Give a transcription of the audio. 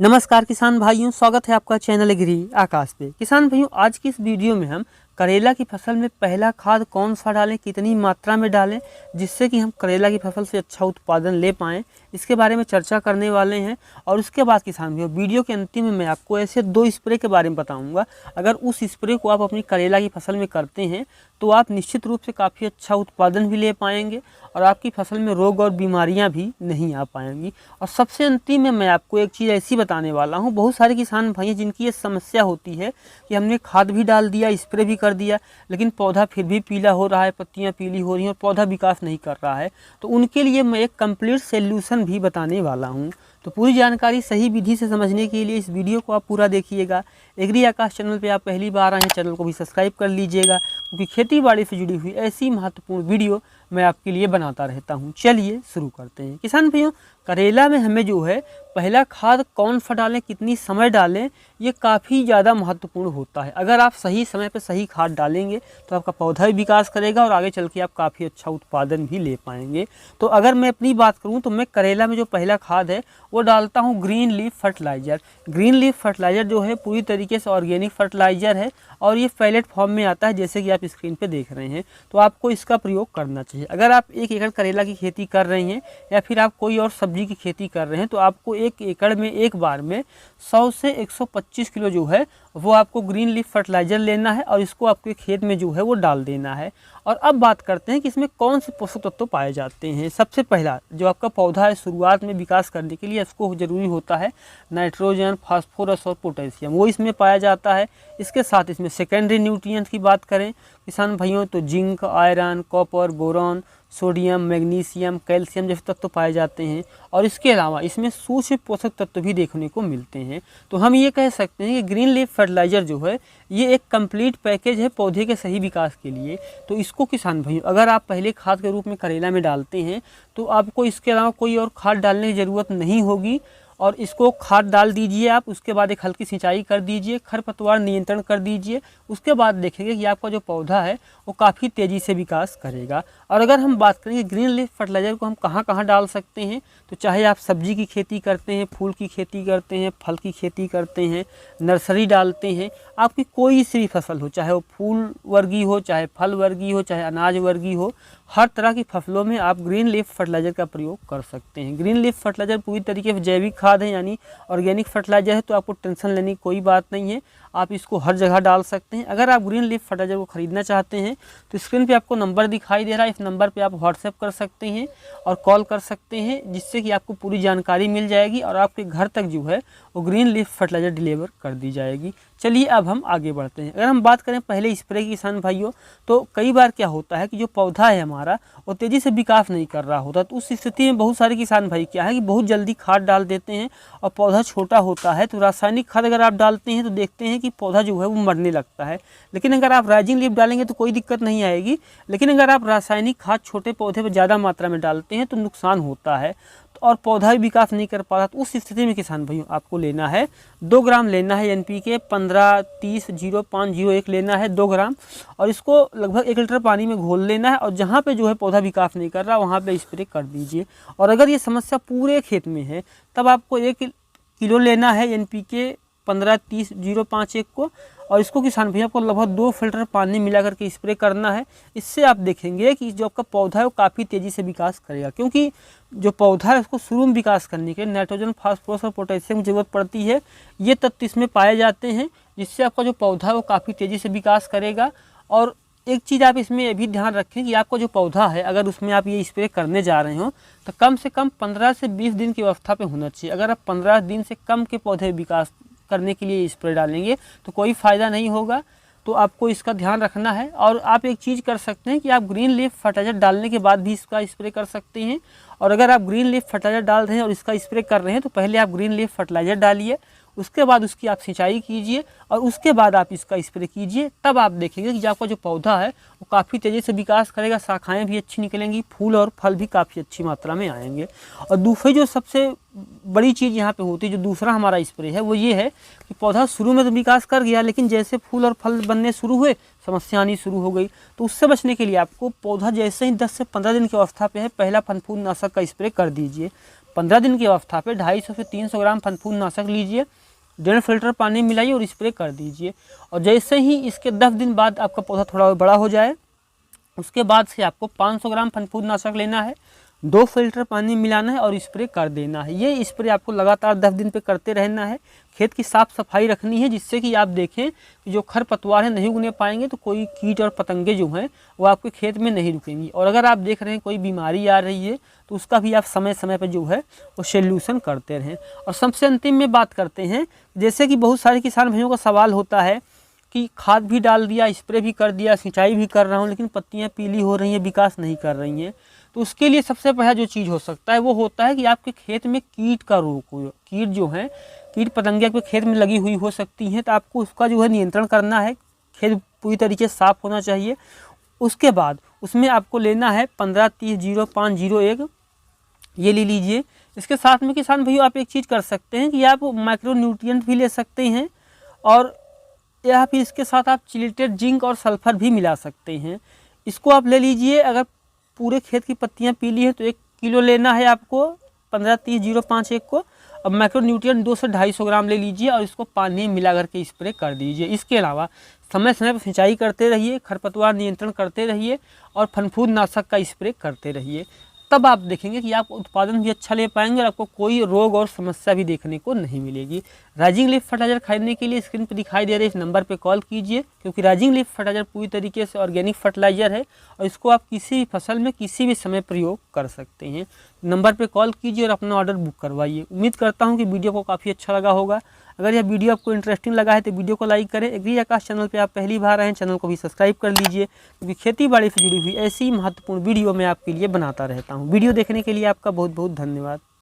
नमस्कार किसान भाइयों, स्वागत है आपका चैनल एग्री आकाश पे। किसान भाइयों, आज की इस वीडियो में हम करेला की फसल में पहला खाद कौन सा डालें, कितनी मात्रा में डालें जिससे कि हम करेला की फसल से अच्छा उत्पादन ले पाएँ, इसके बारे में चर्चा करने वाले हैं। और उसके बाद किसान भाइयों, वीडियो के अंतिम में मैं आपको ऐसे 2 स्प्रे के बारे में बताऊंगा। अगर उस स्प्रे को आप अपनी करेला की फसल में करते हैं तो आप निश्चित रूप से काफ़ी अच्छा उत्पादन भी ले पाएंगे और आपकी फसल में रोग और बीमारियां भी नहीं आ पाएंगी। और सबसे अंतिम में मैं आपको एक चीज़ ऐसी बताने वाला हूं, बहुत सारे किसान भाई जिनकी ये समस्या होती है कि हमने खाद भी डाल दिया, स्प्रे भी कर दिया, लेकिन पौधा फिर भी पीला हो रहा है, पत्तियां पीली हो रही हैं और पौधा विकास नहीं कर रहा है। तो उनके लिए मैं एक कंप्लीट सॉल्यूशन भी बताने वाला हूं। तो पूरी जानकारी सही विधि से समझने के लिए इस वीडियो को आप पूरा देखिएगा। एग्री आकाश चैनल पे आप पहली बार आए हैं, चैनल को भी सब्सक्राइब कर लीजिएगा, क्योंकि खेती बाड़ी से जुड़ी हुई ऐसी महत्वपूर्ण वीडियो मैं आपके लिए बनाता रहता हूं। चलिए शुरू करते हैं। किसान भाइयों, करेला में हमें जो है पहला खाद कौन सा डालें, कितनी समय डालें, ये काफ़ी ज़्यादा महत्वपूर्ण होता है। अगर आप सही समय पर सही खाद डालेंगे तो आपका पौधा भी विकास करेगा और आगे चल के आप काफ़ी अच्छा उत्पादन भी ले पाएंगे। तो अगर मैं अपनी बात करूं तो मैं करेला में जो पहला खाद है वो डालता हूं green leaf fertiliser. Green leaf fertiliser जो है पूरी तरीके से ऑर्गेनिक फर्टिलाइज़र है और ये पैलेट फॉर्म में आता है, जैसे कि आप स्क्रीन पे देख रहे हैं। तो आपको इसका प्रयोग करना चाहिए। अगर आप 1 एकड़ करेला की खेती कर रहे हैं या फिर आप कोई और सब्जी की खेती कर रहे हैं तो आपको 1 एकड़ में एक बार में 100 से 125 किलो जो है वो आपको ग्रीन लीफ फर्टिलाइज़र लेना है और इसको आपके खेत में जो है वो डाल देना है। और अब बात करते हैं कि इसमें कौन से पोषक तत्व पाए जाते हैं। सबसे पहला जो आपका पौधा है शुरुआत में विकास करने के लिए इसको ज़रूरी होता है नाइट्रोजन, फास्फोरस और पोटेशियम, वो इसमें पाया जाता है। इसके साथ इसमें सेकेंडरी न्यूट्रिएंट्स की बात करें किसान भाइयों तो zinc, iron, copper, boron, sodium, magnesium, calcium जैसे तत्व पाए जाते हैं। और इसके अलावा इसमें सूक्ष्म पोषक तत्व भी देखने को मिलते हैं। तो हम ये कह सकते हैं कि ग्रीन लीफ फर्टिलाइज़र जो है ये एक कंप्लीट पैकेज है पौधे के सही विकास के लिए। तो इसको किसान भाइयों अगर आप पहले खाद के रूप में करेला में डालते हैं तो आपको इसके अलावा कोई और खाद डालने की ज़रूरत नहीं होगी। और इसको खाद डाल दीजिए आप, उसके बाद एक हल्की सिंचाई कर दीजिए, खरपतवार नियंत्रण कर दीजिए। उसके बाद देखेंगे कि आपका जो पौधा है वो काफ़ी तेज़ी से विकास करेगा। और अगर हम बात करें ग्रीन लीफ फर्टिलाइज़र को हम कहाँ कहाँ डाल सकते हैं, तो चाहे आप सब्जी की खेती करते हैं, फूल की खेती करते हैं, फल की खेती करते हैं, नर्सरी डालते हैं, आपकी कोई सी भी फसल हो, चाहे वो फूल वर्गीय हो, चाहे फल वर्गीय हो, चाहे अनाज वर्गीय हो, हर तरह की फसलों में आप ग्रीन लीफ फर्टिलाइज़र का प्रयोग कर सकते हैं। ग्रीन लीफ फर्टिलाइज़र पूरी तरीके से जैविक खाद है, यानी ऑर्गेनिक फर्टिलाइज़र है, तो आपको टेंशन लेने की कोई बात नहीं है। आप इसको हर जगह डाल सकते हैं। अगर आप ग्रीन लीफ फर्टिलाइज़र को ख़रीदना चाहते हैं तो स्क्रीन पे आपको नंबर दिखाई दे रहा है, इस नंबर पे आप व्हाट्सएप कर सकते हैं और कॉल कर सकते हैं, जिससे कि आपको पूरी जानकारी मिल जाएगी और आपके घर तक जो है वो ग्रीन लीफ फर्टिलाइज़र डिलीवर कर दी जाएगी। चलिए अब हम आगे बढ़ते हैं। अगर हम बात करें पहले स्प्रे की किसान भाइयों, तो कई बार क्या होता है कि जो पौधा है हमारा वो तेज़ी से विकास नहीं कर रहा होता। तो उस स्थिति में बहुत सारे किसान भाई क्या है कि बहुत जल्दी खाद डाल देते हैं और पौधा छोटा होता है। तो रासायनिक खाद अगर आप डालते हैं तो देखते हैं कि पौधा जो है वो मरने लगता है। लेकिन अगर आप राइजिंग लीफ डालेंगे तो कोई दिक्कत नहीं आएगी। लेकिन अगर आप रासायनिक खाद छोटे पौधे पर ज़्यादा मात्रा में डालते हैं तो नुकसान होता है और पौधा भी विकास नहीं कर पाता। तो उस स्थिति में किसान भाइयों आपको लेना है 2 ग्राम लेना है NPK 15-30-05-01 लेना है 2 ग्राम, और इसको लगभग 1 लीटर पानी में घोल लेना है और जहाँ पे जो है पौधा विकास नहीं कर रहा वहाँ पे स्प्रे कर दीजिए। और अगर ये समस्या पूरे खेत में है तब आपको 1 किलो लेना है NPK 15-30-05-1 को, और इसको किसान भैया आपको लगभग 2 फिल्टर पानी मिला करके स्प्रे करना है। इससे आप देखेंगे कि जो आपका पौधा है वो काफ़ी तेज़ी से विकास करेगा, क्योंकि जो पौधा है उसको शुरू में विकास करने के लिए नाइट्रोजन, फास्फोरस और पोटेशियम की जरूरत पड़ती है। ये तत्व इसमें पाए जाते हैं, जिससे आपका जो पौधा है वो काफ़ी तेज़ी से विकास करेगा। और एक चीज़ आप इसमें ये भी ध्यान रखें कि आपका जो पौधा है अगर उसमें आप ये स्प्रे करने जा रहे हो तो कम से कम 15 से 20 दिन की अवस्था पे होना चाहिए। अगर आप 15 दिन से कम के पौधे विकास करने के लिए स्प्रे डालेंगे तो कोई फ़ायदा नहीं होगा। तो आपको इसका ध्यान रखना है। और आप एक चीज़ कर सकते हैं कि आप ग्रीन लीफ फर्टिलाइज़र डालने के बाद भी इसका स्प्रे कर सकते हैं। और अगर आप ग्रीन लीफ फर्टिलाइज़र डाल रहे हैं और इसका स्प्रे कर रहे हैं तो पहले आप ग्रीन लीफ फर्टिलाइज़र डालिए, उसके बाद उसकी आप सिंचाई कीजिए और उसके बाद आप इसका स्प्रे कीजिए। तब आप देखेंगे कि आपका जो पौधा है वो काफ़ी तेज़ी से विकास करेगा, शाखाएं भी अच्छी निकलेंगी, फूल और फल भी काफ़ी अच्छी मात्रा में आएंगे। और दूसरी जो सबसे बड़ी चीज़ यहाँ पे होती है, जो दूसरा हमारा स्प्रे है, वो ये है कि पौधा शुरू में तो विकास कर गया, लेकिन जैसे फूल और फल बनने शुरू हुए समस्या आनी शुरू हो गई। तो उससे बचने के लिए आपको पौधा जैसे ही 10 से 15 दिन की अवस्था पे है पहला फनफूल नाशक का स्प्रे कर दीजिए। 15 दिन की अवस्था पे 250 से 300 ग्राम फफूंदनाशक लीजिए, 1.5 फ़िल्टर पानी मिलाइए और स्प्रे कर दीजिए। और जैसे ही इसके 10 दिन बाद आपका पौधा थोड़ा बड़ा हो जाए, उसके बाद से आपको 500 ग्राम फफूंदनाशक लेना है, 2 फ़िल्टर पानी मिलाना है और स्प्रे कर देना है। ये स्प्रे आपको लगातार 10 दिन पे करते रहना है। खेत की साफ़ सफाई रखनी है, जिससे कि आप देखें कि जो खरपतवार है नहीं उगने पाएंगे, तो कोई कीट और पतंगे जो हैं वो आपके खेत में नहीं रुकेंगी। और अगर आप देख रहे हैं कोई बीमारी आ रही है, तो उसका भी आप समय समय पर जो है वो सोल्यूशन करते रहें। और सबसे अंतिम में बात करते हैं, जैसे कि बहुत सारे किसान भाइयों का सवाल होता है कि खाद भी डाल दिया, स्प्रे भी कर दिया, सिंचाई भी कर रहा हूँ, लेकिन पत्तियाँ पीली हो रही हैं, विकास नहीं कर रही हैं। तो उसके लिए सबसे पहला जो चीज़ हो सकता है वो होता है कि आपके खेत में कीट का रोग हो। कीट जो है, कीट पतंगे आपके खेत में लगी हुई हो सकती हैं, तो आपको उसका जो है नियंत्रण करना है। खेत पूरी तरीके से साफ़ होना चाहिए। उसके बाद उसमें आपको लेना है 15-30-05-01, ये ले लीजिए। इसके साथ में किसान भैया आप एक चीज़ कर सकते हैं कि आप माइक्रो न्यूट्रिएंट भी ले सकते हैं, और या फिर इसके साथ आप चिलेटेड जिंक और सल्फर भी मिला सकते हैं। इसको आप ले लीजिए। अगर पूरे खेत की पत्तियां पीली हैं तो 1 किलो लेना है आपको 15-30-05-1 को। अब माइक्रो न्यूट्रिएंट 200 से 250 ग्राम ले लीजिए और इसको पानी में मिला करके स्प्रे कर दीजिए। इसके अलावा समय समय पर सिंचाई करते रहिए, खरपतवार नियंत्रण करते रहिए और फफूंदनाशक का स्प्रे करते रहिए। तब आप देखेंगे कि आप उत्पादन भी अच्छा ले पाएंगे और आपको कोई रोग और समस्या भी देखने को नहीं मिलेगी। राइजिंग लीफ फर्टिलाइजर खरीदने के लिए स्क्रीन पर दिखाई दे रहे इस नंबर पर कॉल कीजिए, क्योंकि राइजिंग लीफ फर्टिलाइजर पूरी तरीके से ऑर्गेनिक फर्टिलाइजर है और इसको आप किसी भी फसल में किसी भी समय प्रयोग कर सकते हैं। नंबर पर कॉल कीजिए और अपना ऑर्डर बुक करवाइए। उम्मीद करता हूँ कि वीडियो को काफ़ी अच्छा लगा होगा। अगर यह वीडियो आपको इंटरेस्टिंग लगा है तो वीडियो को लाइक करें। एग्री आकाश चैनल पे आप पहली बार आए हैं, चैनल को भी सब्सक्राइब कर लीजिए, क्योंकि खेती बाड़ी से जुड़ी हुई ऐसी महत्वपूर्ण वीडियो मैं आपके लिए बनाता रहता हूं। वीडियो देखने के लिए आपका बहुत बहुत धन्यवाद।